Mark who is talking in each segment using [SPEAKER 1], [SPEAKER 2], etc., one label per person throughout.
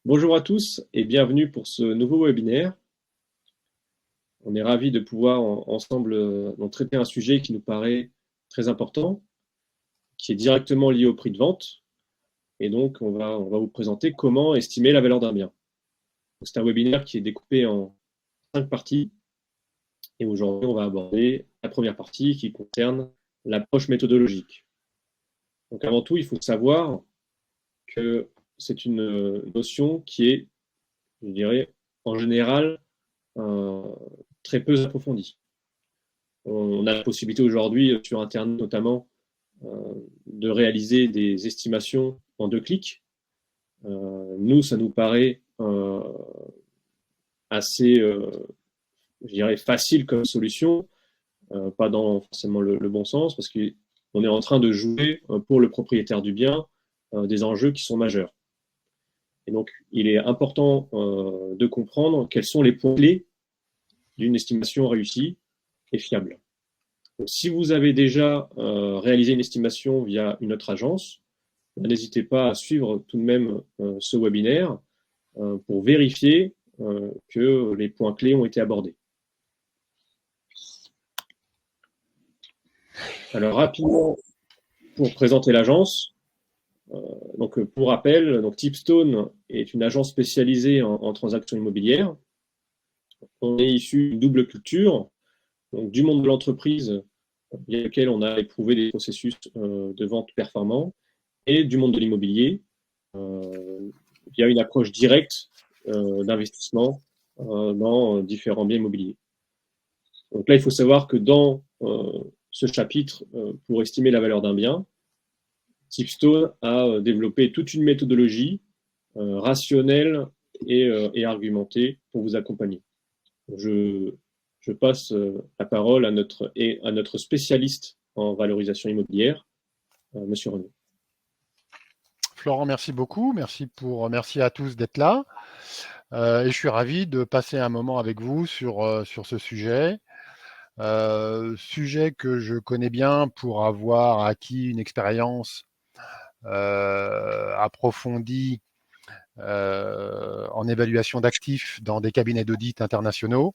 [SPEAKER 1] Bonjour à tous et bienvenue pour ce nouveau webinaire. On est ravis de pouvoir ensemble donc traiter un sujet qui nous paraît très important, qui est directement lié au prix de vente. Et donc, on va vous présenter comment estimer la valeur d'un bien. C'est un webinaire qui est découpé en 5 parties. Et aujourd'hui, on va aborder la première partie qui concerne l'approche méthodologique. Donc avant tout, il faut savoir que c'est une notion qui est, je dirais, en général, euh, très peu approfondie. On a la possibilité aujourd'hui, sur Internet notamment, de réaliser des estimations en 2 clics. Nous, ça nous paraît assez, je dirais, facile comme solution, pas dans forcément le bon sens, parce qu'on est en train de jouer pour le propriétaire du bien des enjeux qui sont majeurs. Et donc, il est important de comprendre quels sont les points clés d'une estimation réussie et fiable. Donc, si vous avez déjà réalisé une estimation via une autre agence, n'hésitez pas à suivre tout de même ce webinaire pour vérifier que les points clés ont été abordés. Alors rapidement, pour présenter l'agence, donc pour rappel, donc Tipstone est une agence spécialisée en transactions immobilières. On est issu d'une double culture, donc du monde de l'entreprise, via lequel on a éprouvé des processus de vente performants, et du monde de l'immobilier, via une approche directe d'investissement dans différents biens immobiliers. Donc là, il faut savoir que dans ce chapitre, pour estimer la valeur d'un bien, Tipstone a développé toute une méthodologie rationnelle et argumentée pour vous accompagner. Je passe la parole à notre spécialiste en valorisation immobilière, Monsieur Renaud.
[SPEAKER 2] Florent, merci beaucoup. Merci à tous d'être là. Et je suis ravi de passer un moment avec vous sur ce sujet. Sujet que je connais bien pour avoir acquis une expérience approfondie en évaluation d'actifs dans des cabinets d'audit internationaux.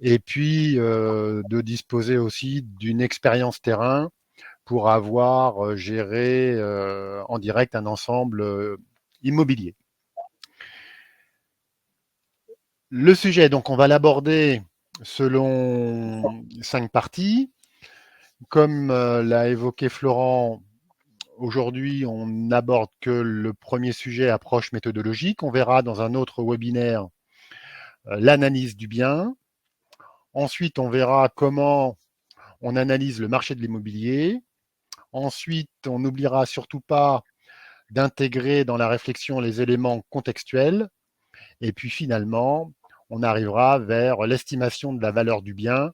[SPEAKER 2] Et puis de disposer aussi d'une expérience terrain pour avoir géré en direct un ensemble immobilier. Le sujet, donc, on va l'aborder selon 5 parties. Comme l'a évoqué Florent, aujourd'hui, on n'aborde que le premier sujet, approche méthodologique. On verra dans un autre webinaire l'analyse du bien. Ensuite, on verra comment on analyse le marché de l'immobilier. Ensuite, on n'oubliera surtout pas d'intégrer dans la réflexion les éléments contextuels. Et puis finalement, on arrivera vers l'estimation de la valeur du bien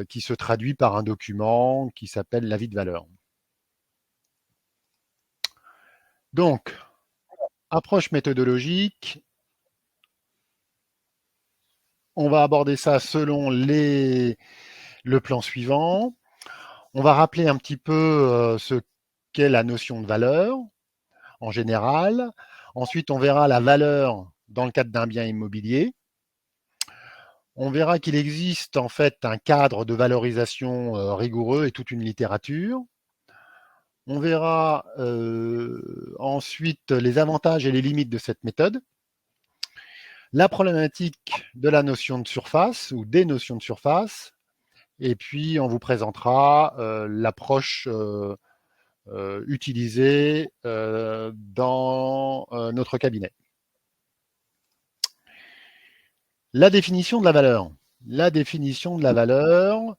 [SPEAKER 2] qui se traduit par un document qui s'appelle l'avis de valeur. Donc, approche méthodologique, on va aborder ça selon le plan suivant. On va rappeler un petit peu ce qu'est la notion de valeur en général. Ensuite, on verra la valeur dans le cadre d'un bien immobilier. On verra qu'il existe en fait un cadre de valorisation rigoureux et toute une littérature. On verra ensuite les avantages et les limites de cette méthode, la problématique de la notion de surface ou des notions de surface, et puis on vous présentera l'approche utilisée dans notre cabinet. La définition de la valeur. La définition de la valeur,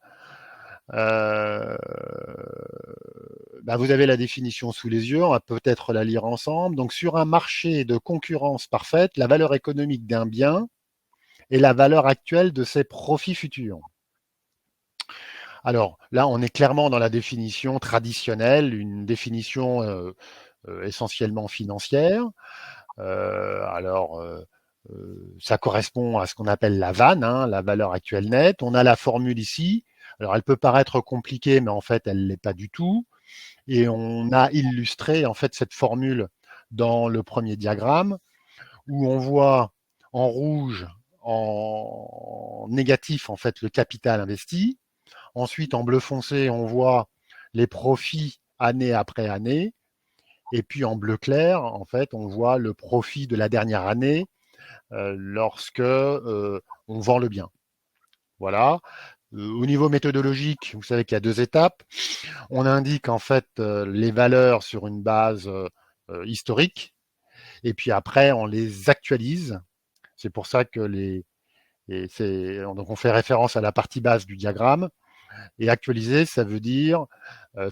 [SPEAKER 2] vous avez la définition sous les yeux, on va peut-être la lire ensemble. Donc, sur un marché de concurrence parfaite, la valeur économique d'un bien est la valeur actuelle de ses profits futurs. Alors là, on est clairement dans la définition traditionnelle, une définition essentiellement financière. Ça correspond à ce qu'on appelle la VAN, hein, la valeur actuelle nette. On a la formule ici. Alors, elle peut paraître compliquée, mais en fait, elle ne l'est pas du tout. Et on a illustré en fait cette formule dans le premier diagramme. où on voit en rouge, en négatif, en fait, le capital investi. Ensuite, en bleu foncé, on voit les profits année après année. Et puis en bleu clair, en fait, on voit le profit de la dernière année lorsque on vend le bien. Voilà. Au niveau méthodologique, vous savez qu'il y a 2 étapes. On indique en fait les valeurs sur une base historique, et puis après on les actualise. C'est pour ça que donc on fait référence à la partie basse du diagramme. Et actualiser, ça veut dire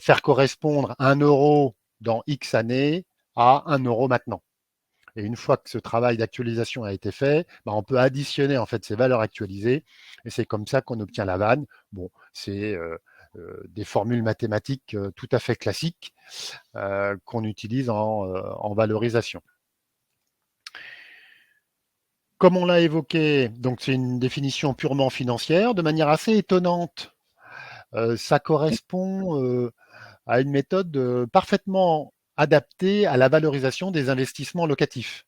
[SPEAKER 2] faire correspondre 1 euro dans X années à 1 euro maintenant. Et une fois que ce travail d'actualisation a été fait, bah, on peut additionner en fait ces valeurs actualisées, et c'est comme ça qu'on obtient la vanne. Bon, c'est des formules mathématiques tout à fait classiques qu'on utilise en valorisation. Comme on l'a évoqué, donc c'est une définition purement financière, de manière assez étonnante. Ça correspond à une méthode parfaitement adaptée à la valorisation des investissements locatifs.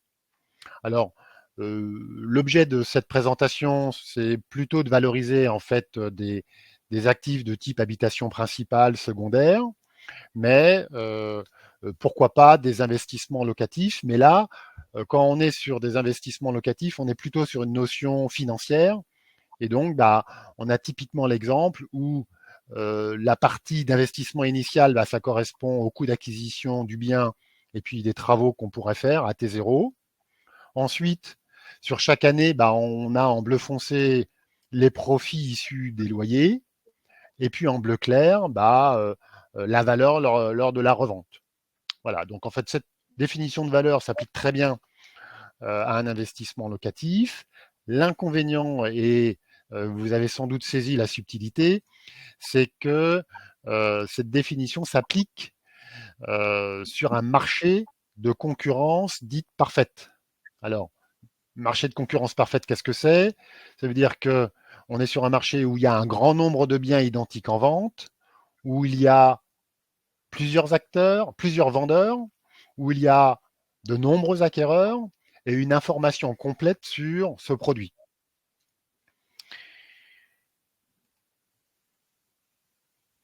[SPEAKER 2] Alors, l'objet de cette présentation, c'est plutôt de valoriser en fait des actifs de type habitation principale, secondaire, mais pourquoi pas des investissements locatifs. Mais là, quand on est sur des investissements locatifs, on est plutôt sur une notion financière. Et donc, bah, on a typiquement l'exemple où la partie d'investissement initial, bah, ça correspond au coût d'acquisition du bien et puis des travaux qu'on pourrait faire à T0. Ensuite, sur chaque année, bah, on a en bleu foncé les profits issus des loyers, et puis en bleu clair, bah, la valeur lors de la revente. Voilà, donc en fait, cette définition de valeur s'applique très bien à un investissement locatif. L'inconvénient, et vous avez sans doute saisi la subtilité, c'est que cette définition s'applique sur un marché de concurrence dite parfaite. Alors, marché de concurrence parfaite, qu'est-ce que c'est? Ça veut dire que on est sur un marché où il y a un grand nombre de biens identiques en vente, où il y a plusieurs acteurs, plusieurs vendeurs, où il y a de nombreux acquéreurs et une information complète sur ce produit.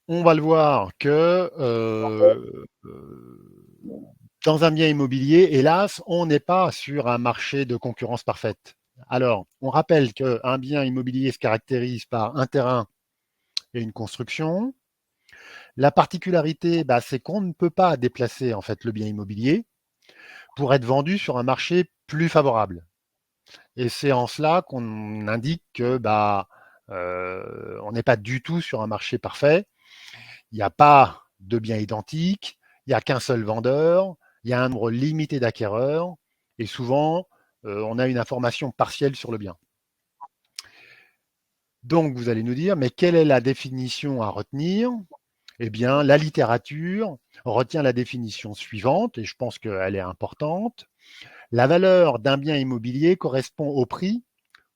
[SPEAKER 2] On va le voir que dans un bien immobilier, hélas, on n'est pas sur un marché de concurrence parfaite. Alors, on rappelle qu'un bien immobilier se caractérise par un terrain et une construction. La particularité, bah, c'est qu'on ne peut pas déplacer en fait le bien immobilier pour être vendu sur un marché plus favorable. Et c'est en cela qu'on indique que bah, on n'est pas du tout sur un marché parfait. Il n'y a pas de biens identiques, il n'y a qu'un seul vendeur, il y a un nombre limité d'acquéreurs, et souvent, on a une information partielle sur le bien. Donc, vous allez nous dire, mais quelle est la définition à retenir? Eh bien, la littérature retient la définition suivante, et je pense qu'elle est importante. La valeur d'un bien immobilier correspond au prix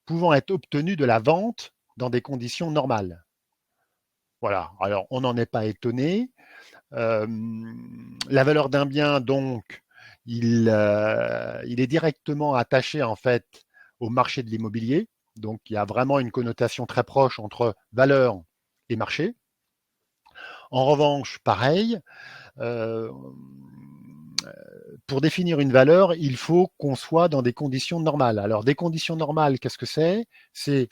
[SPEAKER 2] pouvant être obtenu de la vente dans des conditions normales. Voilà, alors on n'en est pas étonné. La valeur d'un bien, donc, il est directement attaché en fait au marché de l'immobilier. Donc, il y a vraiment une connotation très proche entre valeur et marché. En revanche, pareil, euh, pour définir une valeur, il faut qu'on soit dans des conditions normales. Alors, des conditions normales, qu'est-ce que c'est? C'est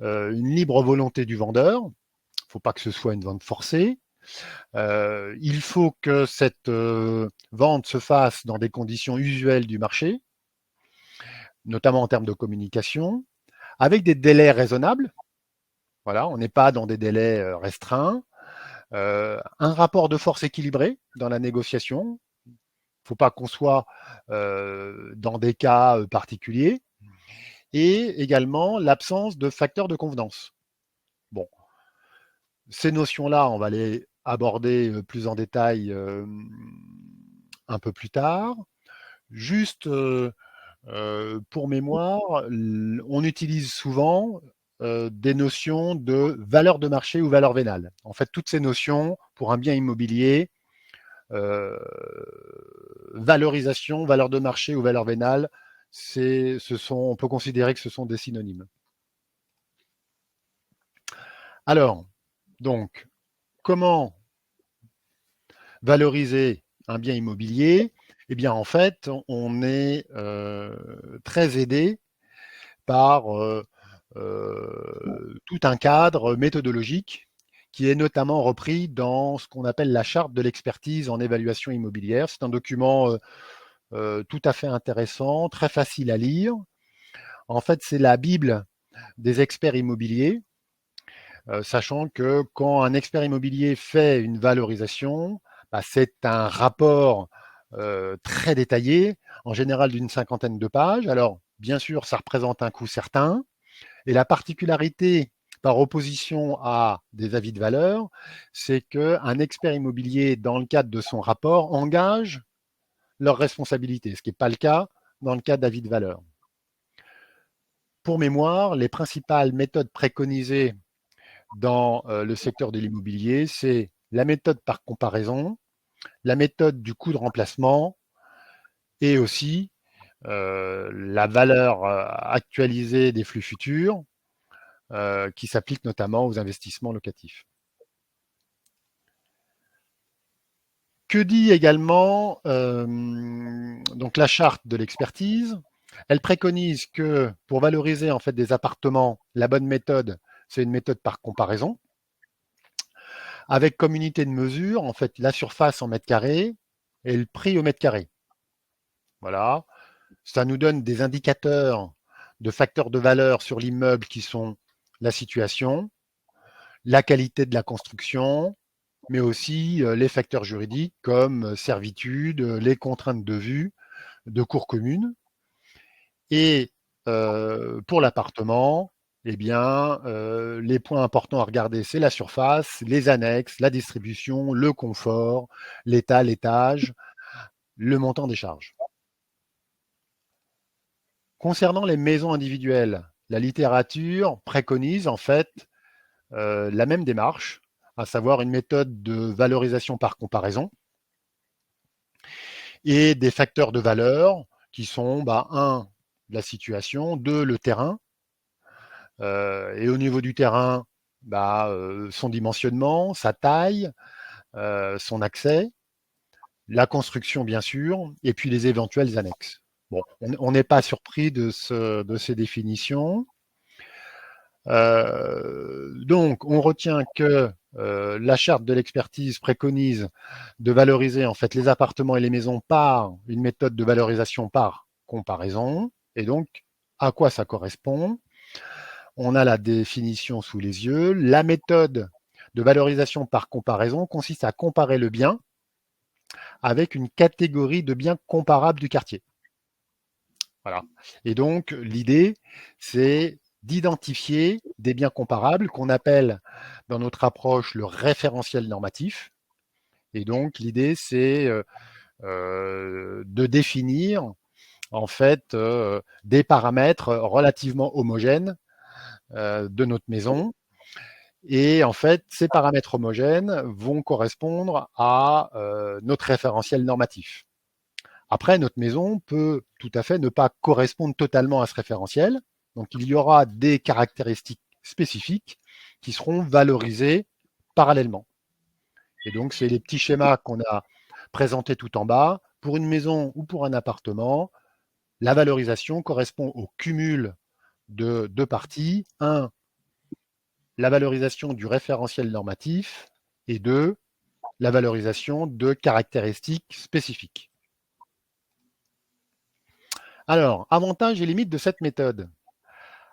[SPEAKER 2] une libre volonté du vendeur. Il ne faut pas que ce soit une vente forcée. Il faut que cette vente se fasse dans des conditions usuelles du marché, notamment en termes de communication, avec des délais raisonnables. Voilà, on n'est pas dans des délais restreints. Un rapport de force équilibré dans la négociation. Il ne faut pas qu'on soit dans des cas particuliers. Et également l'absence de facteurs de convenance. Bon, ces notions-là, on va les aborder plus en détail un peu plus tard. Juste pour mémoire, on utilise souvent des notions de valeur de marché ou valeur vénale. En fait, toutes ces notions pour un bien immobilier, euh, valorisation, valeur de marché ou valeur vénale, on peut considérer que ce sont des synonymes. Alors, donc, comment valoriser un bien immobilier? Eh bien, en fait, on est très aidé par tout un cadre méthodologique qui est notamment repris dans ce qu'on appelle la charte de l'expertise en évaluation immobilière. C'est un document tout à fait intéressant, très facile à lire. En fait, c'est la Bible des experts immobiliers, sachant que quand un expert immobilier fait une valorisation, bah, c'est un rapport très détaillé, en général d'une 50aine de pages. Alors, bien sûr, ça représente un coût certain. Et la particularité par opposition à des avis de valeur, c'est qu'un expert immobilier, dans le cadre de son rapport, engage leur responsabilité, ce qui n'est pas le cas dans le cas d'avis de valeur. Pour mémoire, les principales méthodes préconisées dans le secteur de l'immobilier, c'est la méthode par comparaison, la méthode du coût de remplacement et aussi la valeur actualisée des flux futurs qui s'applique notamment aux investissements locatifs. Que dit également donc la charte de l'expertise? Elle préconise que pour valoriser en fait des appartements, la bonne méthode, c'est une méthode par comparaison, avec comme unité de mesure en fait la surface en mètres carrés et le prix au mètre carré. Voilà, ça nous donne des indicateurs de facteurs de valeur sur l'immeuble qui sont la situation, la qualité de la construction, mais aussi les facteurs juridiques comme servitude, les contraintes de vue, de cours communes. Et pour l'appartement, eh bien, les points importants à regarder, c'est la surface, les annexes, la distribution, le confort, l'état, l'étage, le montant des charges. Concernant les maisons individuelles, la littérature préconise en fait la même démarche, à savoir une méthode de valorisation par comparaison et des facteurs de valeur qui sont, un, la situation, deux, le terrain, et au niveau du terrain, son dimensionnement, sa taille, son accès, la construction bien sûr, et puis les éventuelles annexes. Bon, on n'est pas surpris de ces définitions. Donc, on retient que la charte de l'expertise préconise de valoriser en fait les appartements et les maisons par une méthode de valorisation par comparaison. Et donc, à quoi ça correspond? On a la définition sous les yeux. La méthode de valorisation par comparaison consiste à comparer le bien avec une catégorie de biens comparables du quartier. Voilà. Et donc, l'idée, c'est d'identifier des biens comparables qu'on appelle dans notre approche le référentiel normatif. Et donc, l'idée, c'est de définir en fait des paramètres relativement homogènes de notre maison. Et en fait, ces paramètres homogènes vont correspondre à notre référentiel normatif. Après, notre maison peut tout à fait ne pas correspondre totalement à ce référentiel. Donc, il y aura des caractéristiques spécifiques qui seront valorisées parallèlement. Et donc, c'est les petits schémas qu'on a présentés tout en bas. Pour une maison ou pour un appartement, la valorisation correspond au cumul de deux parties. Un, la valorisation du référentiel normatif et deux, la valorisation de caractéristiques spécifiques. Alors, avantages et limites de cette méthode.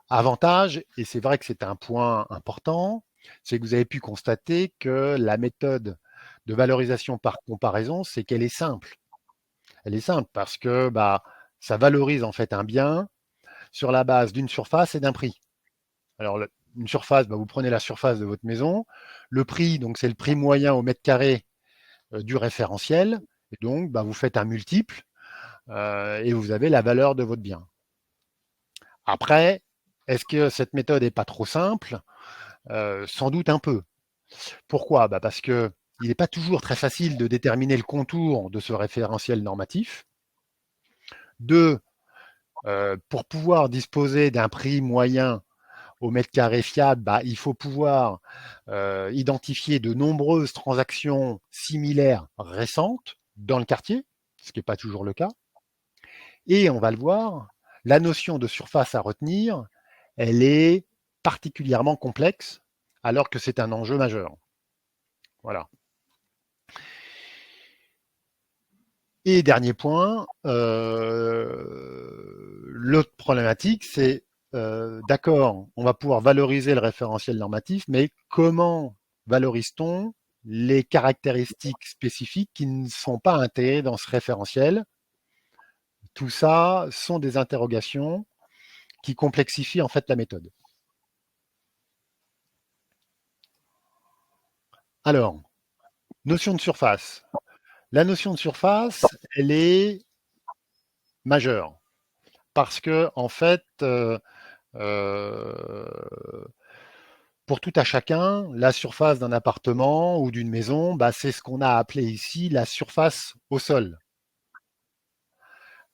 [SPEAKER 2] Avantage, et c'est vrai que c'est un point important, c'est que vous avez pu constater que la méthode de valorisation par comparaison, c'est qu'elle est simple. Elle est simple parce que ça valorise en fait un bien sur la base d'une surface et d'un prix. Alors, une surface, vous prenez la surface de votre maison. Le prix, donc c'est le prix moyen au mètre carré du référentiel. Et donc, vous faites un multiple et vous avez la valeur de votre bien. Après, est-ce que cette méthode n'est pas trop simple? Sans doute un peu. Pourquoi? Parce que il n'est pas toujours très facile de déterminer le contour de ce référentiel normatif. Deux, Pour pouvoir disposer d'un prix moyen au mètre carré fiable, il faut pouvoir identifier de nombreuses transactions similaires récentes dans le quartier, ce qui n'est pas toujours le cas. Et on va le voir, la notion de surface à retenir, elle est particulièrement complexe, alors que c'est un enjeu majeur. Voilà. Et dernier point, l'autre problématique, c'est d'accord, on va pouvoir valoriser le référentiel normatif, mais comment valorise-t-on les caractéristiques spécifiques qui ne sont pas intégrées dans ce référentiel? Tout ça sont des interrogations qui complexifient en fait la méthode. Alors, notion de surface. La notion de surface, elle est majeure parce que en fait, pour tout à chacun, la surface d'un appartement ou d'une maison, c'est ce qu'on a appelé ici la surface au sol.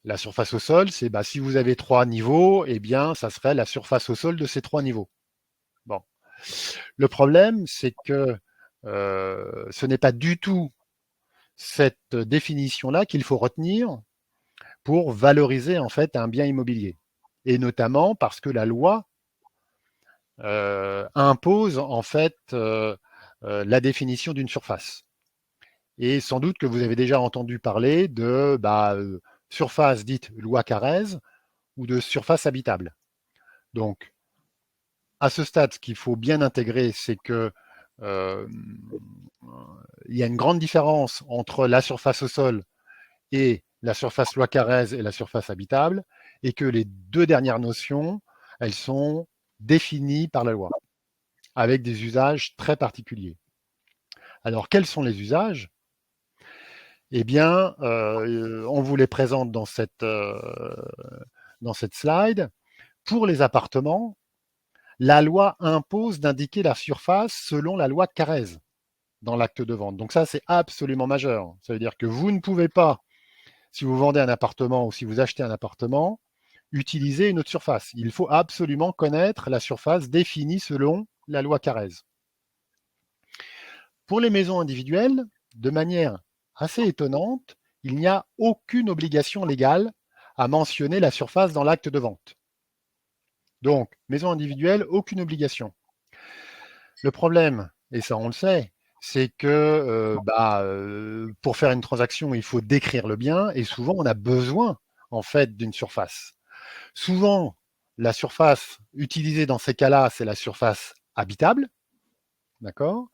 [SPEAKER 2] La surface au sol, c'est si vous avez 3 niveaux, eh bien, ça serait la surface au sol de ces 3 niveaux. Bon. Le problème, c'est que ce n'est pas du tout cette définition-là qu'il faut retenir pour valoriser en fait un bien immobilier. Et notamment parce que la loi impose en fait la définition d'une surface. Et sans doute que vous avez déjà entendu parler de surface dite loi Carrez ou de surface habitable. Donc, à ce stade, ce qu'il faut bien intégrer, c'est que il y a une grande différence entre la surface au sol et la surface loi Carrez et la surface habitable, et que les deux dernières notions, elles sont définies par la loi, avec des usages très particuliers. Alors, quels sont les usages? Eh bien, on vous les présente dans cette slide. Pour les appartements, la loi impose d'indiquer la surface selon la loi Carrez dans l'acte de vente. Donc ça, c'est absolument majeur. Ça veut dire que vous ne pouvez pas, si vous vendez un appartement ou si vous achetez un appartement, utiliser une autre surface. Il faut absolument connaître la surface définie selon la loi Carrez. Pour les maisons individuelles, de manière assez étonnante, il n'y a aucune obligation légale à mentionner la surface dans l'acte de vente. Donc, maison individuelle, aucune obligation. Le problème, et ça on le sait, c'est que pour faire une transaction, il faut décrire le bien et souvent on a besoin en fait d'une surface. Souvent, la surface utilisée dans ces cas-là, c'est la surface habitable, d'accord?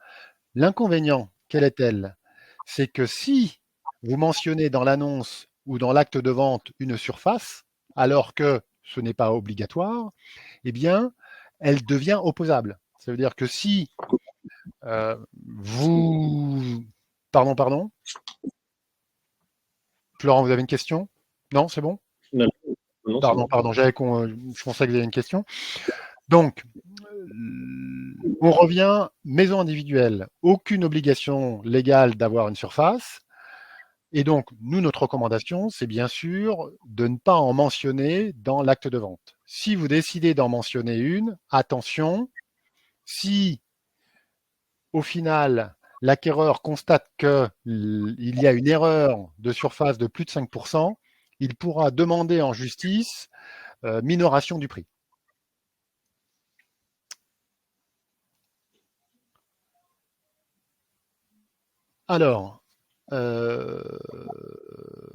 [SPEAKER 2] L'inconvénient, quelle est-elle? C'est que si vous mentionnez dans l'annonce ou dans l'acte de vente une surface, alors que ce n'est pas obligatoire, eh bien, elle devient opposable. Ça veut dire que si vous... Pardon. Florent, vous avez une question? Non, c'est bon?
[SPEAKER 1] Non, non, c'est bon.
[SPEAKER 2] Pardon, je pensais que vous aviez une question. Donc, on revient, maison individuelle, aucune obligation légale d'avoir une surface. Et donc, nous, notre recommandation, c'est bien sûr de ne pas en mentionner dans l'acte de vente. Si vous décidez d'en mentionner une, attention, si au final l'acquéreur constate qu'il y a une erreur de surface de plus de 5%, il pourra demander en justice minoration du prix. Alors,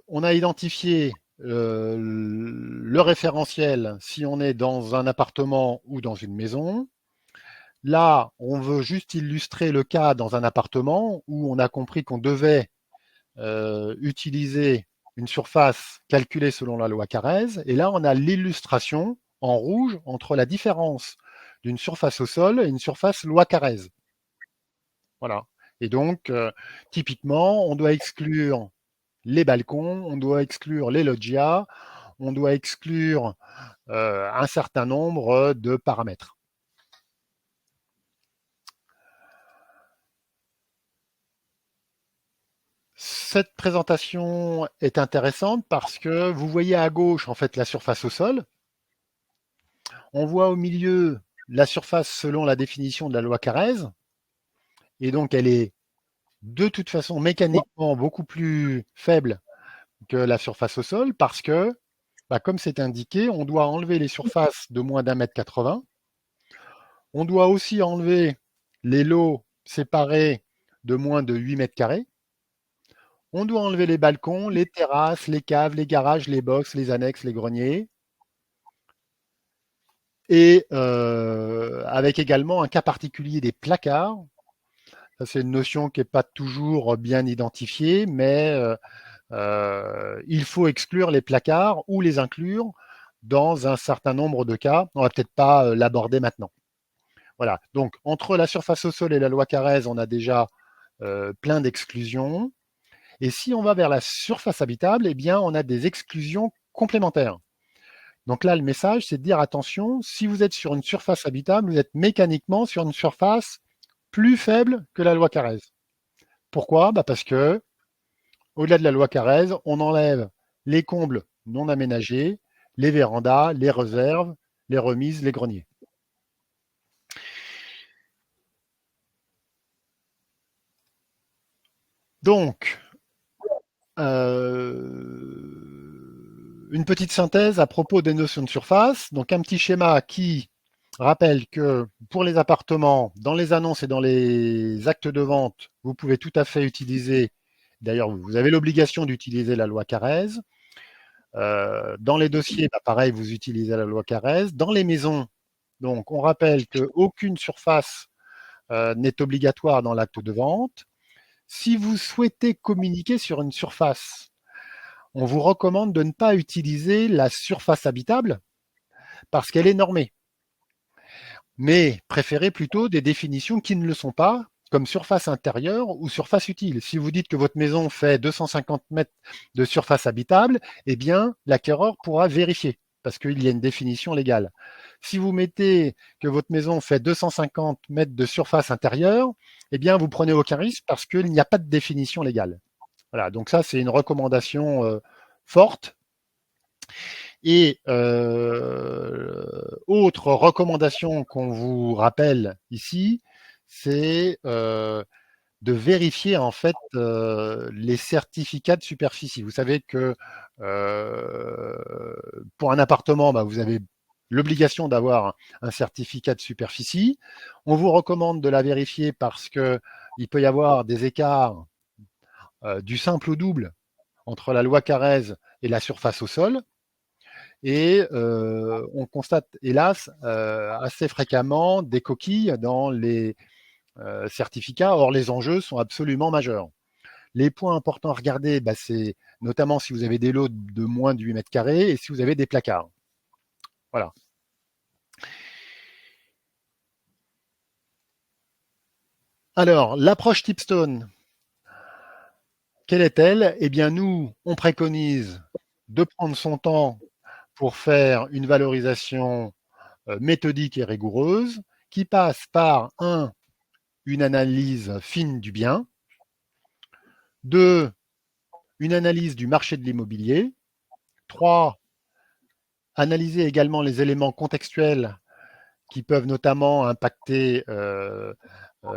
[SPEAKER 2] on a identifié le référentiel si on est dans un appartement ou dans une maison. Là, on veut juste illustrer le cas dans un appartement où on a compris qu'on devait utiliser une surface calculée selon la loi Carrez. Et là, on a l'illustration en rouge entre la différence d'une surface au sol et une surface loi Carrez. Voilà. Et donc, typiquement, on doit exclure les balcons, on doit exclure les loggias, on doit exclure un certain nombre de paramètres. Cette présentation est intéressante parce que vous voyez à gauche en fait la surface au sol. On voit au milieu la surface selon la définition de la loi Carrez. Et donc elle est de toute façon mécaniquement beaucoup plus faible que la surface au sol parce que, comme c'est indiqué, on doit enlever les surfaces de moins d'1,80 m. On doit aussi enlever les lots séparés de moins de 8 mètres carrés. On doit enlever les balcons, les terrasses, les caves, les garages, les box, les annexes, les greniers. Et avec également un cas particulier des placards. Ça, c'est une notion qui n'est pas toujours bien identifiée, mais il faut exclure les placards ou les inclure dans un certain nombre de cas. On va peut-être pas l'aborder maintenant. Voilà. Donc, entre la surface au sol et la loi Carrez, on a déjà plein d'exclusions. Et si on va vers la surface habitable, eh bien, on a des exclusions complémentaires. Donc là, le message, c'est de dire attention, si vous êtes sur une surface habitable, vous êtes mécaniquement sur une surface plus faible que la loi Carrez. Pourquoi? Parce que, au-delà de la loi Carrez, on enlève les combles non aménagés, les vérandas, les réserves, les remises, les greniers. Donc, une petite synthèse à propos des notions de surface. Donc, un petit schéma qui rappelle que pour les appartements, dans les annonces et dans les actes de vente, vous pouvez tout à fait utiliser, d'ailleurs, vous avez l'obligation d'utiliser la loi Carrez. Dans les dossiers, pareil, vous utilisez la loi Carrez. Dans les maisons, donc, on rappelle qu'aucune surface n'est obligatoire dans l'acte de vente. Si vous souhaitez communiquer sur une surface, on vous recommande de ne pas utiliser la surface habitable parce qu'elle est normée. Mais préférez plutôt des définitions qui ne le sont pas, comme surface intérieure ou surface utile. Si vous dites que votre maison fait 250 mètres de surface habitable, eh bien, l'acquéreur pourra vérifier parce qu'il y a une définition légale. Si vous mettez que votre maison fait 250 mètres de surface intérieure, eh bien, vous prenez aucun risque parce qu'il n'y a pas de définition légale. Voilà, donc ça, c'est une recommandation forte. Et autre recommandation qu'on vous rappelle ici, c'est de vérifier en fait les certificats de superficie. Vous savez que pour un appartement, vous avez l'obligation d'avoir un certificat de superficie. On vous recommande de la vérifier parce que il peut y avoir des écarts du simple au double entre la loi Carrez et la surface au sol. Et on constate, hélas, assez fréquemment des coquilles dans les certificats. Or, les enjeux sont absolument majeurs. Les points importants à regarder, c'est notamment si vous avez des lots de moins de 8 mètres carrés et si vous avez des placards. Voilà. Alors, l'approche Tipstone, quelle est-elle? Eh bien, nous, on préconise de prendre son temps pour faire une valorisation méthodique et rigoureuse qui passe par une analyse fine du bien, 2, une analyse du marché de l'immobilier, 3, analyser également les éléments contextuels qui peuvent notamment impacter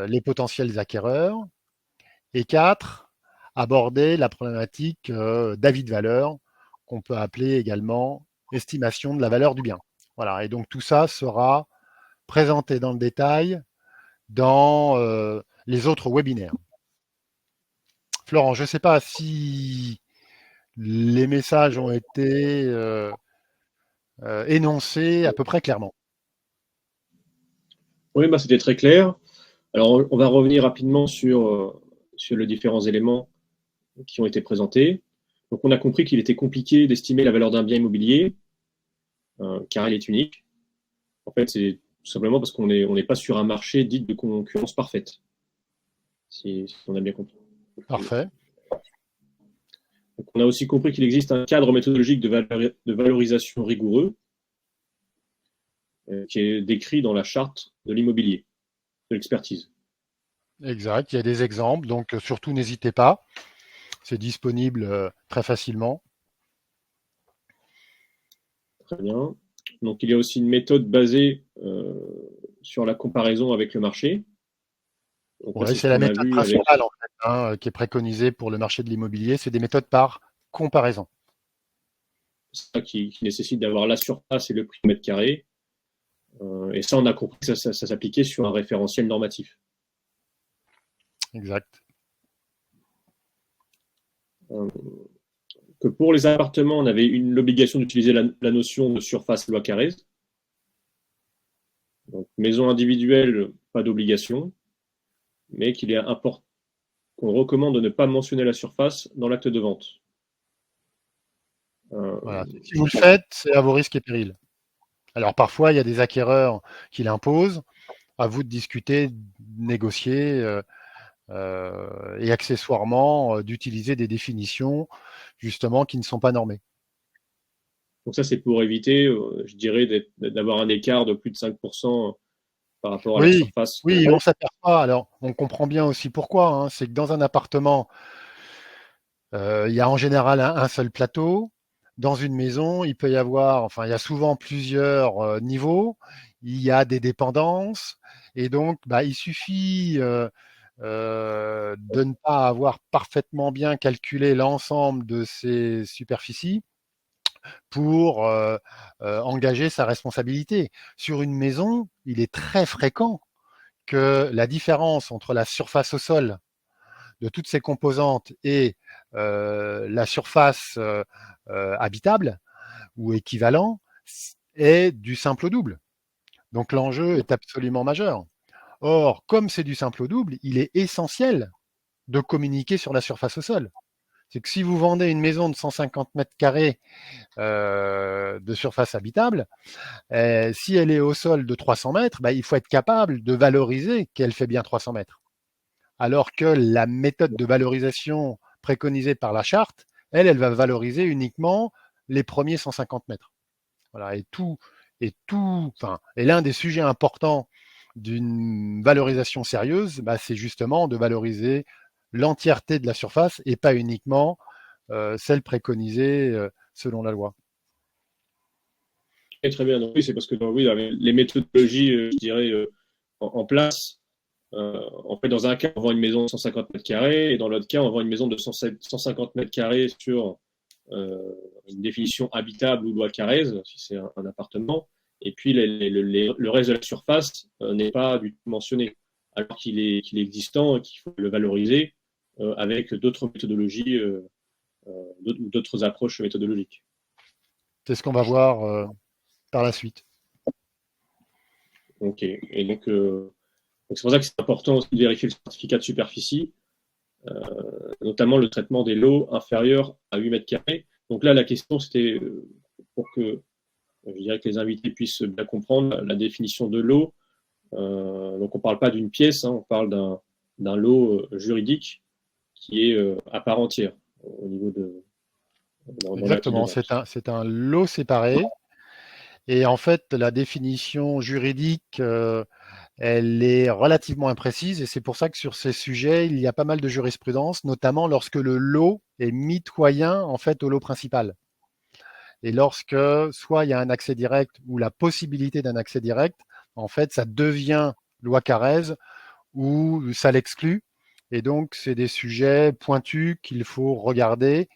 [SPEAKER 2] les potentiels acquéreurs, et 4, aborder la problématique d'avis de valeur qu'on peut appeler également estimation de la valeur du bien. Voilà, et donc tout ça sera présenté dans le détail dans les autres webinaires. Florent, je ne sais pas si les messages ont été énoncés à peu près clairement.
[SPEAKER 1] Oui, c'était très clair. Alors, on va revenir rapidement sur les différents éléments qui ont été présentés. Donc, on a compris qu'il était compliqué d'estimer la valeur d'un bien immobilier, car elle est unique. En fait, c'est tout simplement parce qu'on n'est pas sur un marché dit de concurrence parfaite, si on a bien compris.
[SPEAKER 2] Parfait.
[SPEAKER 1] Donc, on a aussi compris qu'il existe un cadre méthodologique de valorisation rigoureux qui est décrit dans la charte de l'immobilier, de l'expertise.
[SPEAKER 2] Exact, il y a des exemples, donc surtout n'hésitez pas. C'est disponible très facilement.
[SPEAKER 1] Très bien. Donc, il y a aussi une méthode basée sur la comparaison avec le marché. Donc là,
[SPEAKER 2] Ouais,
[SPEAKER 1] c'est ce
[SPEAKER 2] c'est la
[SPEAKER 1] qu'on a
[SPEAKER 2] méthode
[SPEAKER 1] vu avec
[SPEAKER 2] principale en fait, hein, qui est préconisée pour le marché de l'immobilier. C'est des méthodes par comparaison.
[SPEAKER 1] ça qui nécessite d'avoir la surface et le prix au mètre carré. Et ça, on a compris que ça s'appliquait sur un référentiel normatif.
[SPEAKER 2] Exact.
[SPEAKER 1] Euh, que pour les appartements, on avait l'obligation d'utiliser la notion de surface loi Carrez. Donc, maison individuelle, pas d'obligation, mais qu'il est important qu'on recommande de ne pas mentionner la surface dans l'acte de vente.
[SPEAKER 2] Voilà. Si vous le faites, c'est à vos risques et périls. Alors parfois, il y a des acquéreurs qui l'imposent. À vous de discuter, de négocier et accessoirement d'utiliser des définitions justement qui ne sont pas normées.
[SPEAKER 1] Donc ça, c'est pour éviter, je dirais, d'avoir un écart de plus de 5% par rapport à la
[SPEAKER 2] Oui,
[SPEAKER 1] surface.
[SPEAKER 2] oui, on s'aperçoit. Alors, on comprend bien aussi pourquoi, hein. C'est que dans un appartement, il y a en général un seul plateau. Dans une maison, il peut y avoir, enfin, il y a souvent plusieurs niveaux. Il y a des dépendances. Et donc, bah, il suffit de ne pas avoir parfaitement bien calculé l'ensemble de ces superficies pour engager sa responsabilité. Sur une maison, il est très fréquent que la différence entre la surface au sol de toutes ces composantes et la surface habitable ou équivalent est du simple au double. Donc l'enjeu est absolument majeur. Or, comme c'est du simple au double, il est essentiel de communiquer sur la surface au sol. C'est que si vous vendez une maison de 150 mètres carrés de surface habitable, si elle est au sol de 300 mètres, bah, il faut être capable de valoriser qu'elle fait bien 300 mètres. Alors que la méthode de valorisation préconisée par la charte, elle va valoriser uniquement les premiers 150 mètres. Voilà, et l'un des sujets importants d'une valorisation sérieuse, bah, c'est justement de valoriser l'entièreté de la surface et pas uniquement celle préconisée selon la loi.
[SPEAKER 1] Et très bien. Donc, oui, c'est parce que oui, les méthodologies, je dirais, en place, en fait, dans un cas, on vend une maison de 150 mètres carrés, et dans l'autre cas, on vend une maison de 150 mètres carrés sur euh, une définition habitable ou loi Carrez, si c'est un appartement. Et puis, le reste de la surface n'est pas du tout mentionné, alors qu'il est existant et qu'il faut le valoriser avec d'autres méthodologies ou d'autres approches méthodologiques.
[SPEAKER 2] C'est ce qu'on va voir par la suite.
[SPEAKER 1] Ok. Et donc c'est pour ça que c'est important aussi de vérifier le certificat de superficie, notamment le traitement des lots inférieurs à 8 mètres carrés. Donc là, la question, c'était pour que je dirais que les invités puissent bien comprendre la définition de lot. Donc on ne parle pas d'une pièce, hein, on parle d'un lot juridique qui est à part entière au niveau dans l'acte de
[SPEAKER 2] Exactement,
[SPEAKER 1] vente.
[SPEAKER 2] c'est un lot séparé. Et en fait, la définition juridique, elle est relativement imprécise. Et c'est pour ça que sur ces sujets, il y a pas mal de jurisprudence, notamment lorsque le lot est mitoyen en fait au lot principal. Et lorsque soit il y a un accès direct ou la possibilité d'un accès direct, en fait, ça devient loi Carrez ou ça l'exclut. Et donc, c'est des sujets pointus qu'il faut regarder.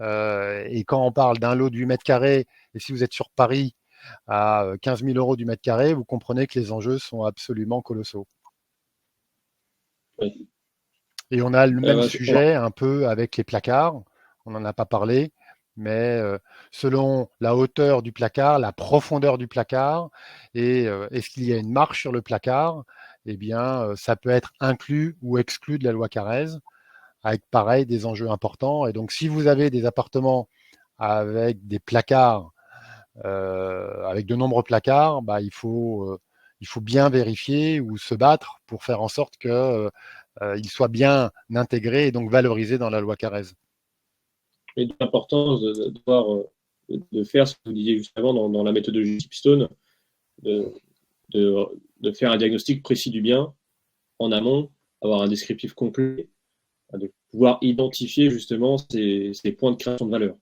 [SPEAKER 2] Et quand on parle d'un lot du mètre carré, et si vous êtes sur Paris à 15 000 euros du mètre carré, vous comprenez que les enjeux sont absolument colossaux.
[SPEAKER 1] Oui.
[SPEAKER 2] Et on a le même
[SPEAKER 1] Euh,
[SPEAKER 2] sujet un peu avec les placards. On n'en a pas parlé, mais selon la hauteur du placard, la profondeur du placard, et est-ce qu'il y a une marche sur le placard, eh bien, ça peut être inclus ou exclu de la loi Carrez, avec pareil des enjeux importants. Et donc, si vous avez des appartements avec des placards, avec de nombreux placards, bah, il faut bien vérifier ou se battre pour faire en sorte que il soit bien intégré et donc valorisé dans la loi Carrez.
[SPEAKER 1] et de l'importance de faire ce que vous disiez juste avant dans la méthodologie Chipstone, de, de faire un diagnostic précis du bien en amont, avoir un descriptif complet, de pouvoir identifier justement ces points de création de valeur.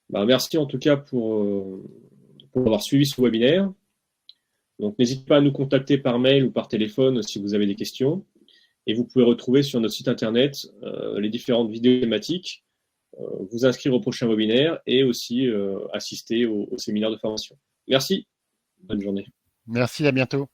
[SPEAKER 1] Merci en tout cas pour avoir suivi ce webinaire. Donc n'hésitez pas à nous contacter par mail ou par téléphone si vous avez des questions. Et vous pouvez retrouver sur notre site internet les différentes vidéos thématiques, vous inscrire au prochain webinaire et aussi assister au séminaire de formation. Merci, bonne journée.
[SPEAKER 2] Merci, à bientôt.